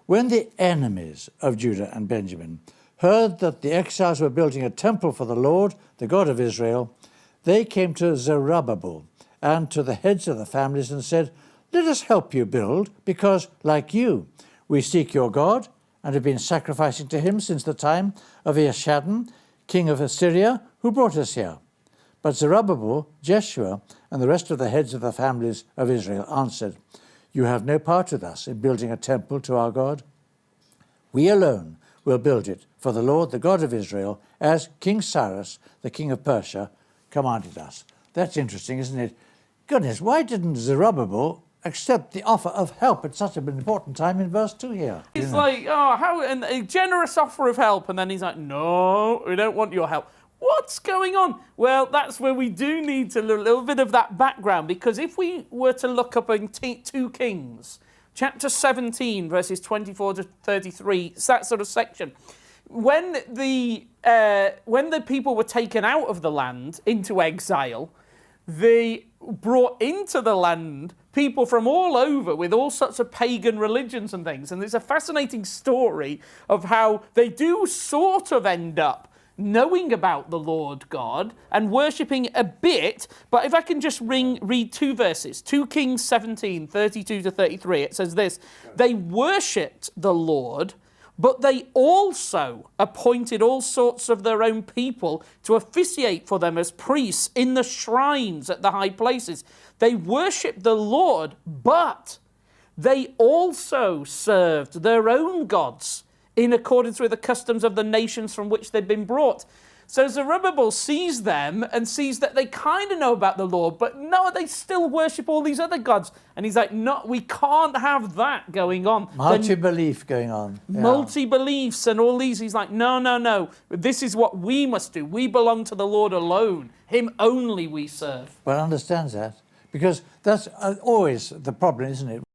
When the enemies of Judah and Benjamin heard that the exiles were building a temple for the Lord, the God of Israel, they came to Zerubbabel and to the heads of the families and said, "Let us help you build, because, like you, we seek your God and have been sacrificing to him since the time of Esarhaddon, king of Assyria, who brought us here." But Zerubbabel, Jeshua, and the rest of the heads of the families of Israel answered, "You have no part with us in building a temple to our God. We alone will build it for the Lord, the God of Israel, as King Cyrus, the king of Persia, commanded us." That's interesting, isn't it? Goodness, why didn't Zerubbabel accept the offer of help at such an important time in verse 2 here? It's like, oh, how and a generous offer of help, and then he's like, "No, we don't want your help." What's going on? Well, that's where we do need to look a little bit of that background, because if we were to look up in 2 Kings, chapter 17, verses 24 to 33, it's that sort of section. When the people were taken out of the land into exile, they brought into the land people from all over with all sorts of pagan religions and things. And there's a fascinating story of how they do sort of end up knowing about the Lord God and worshipping a bit. But if I can just read 2 verses, 2 Kings 17, 32 to 33, it says this: "They worshipped the Lord, but they also appointed all sorts of their own people to officiate for them as priests in the shrines at the high places. They worshipped the Lord, but they also served their own gods in accordance with the customs of the nations from which they've been brought." So Zerubbabel sees them and sees that they kind of know about the Lord, but no, they still worship all these other gods. And he's like, no, we can't have that going on. Multi-belief going on. Yeah. Multi-beliefs and all these. He's like, no, no, no. This is what we must do. We belong to the Lord alone. Him only we serve. Well, understands that, because that's always the problem, isn't it?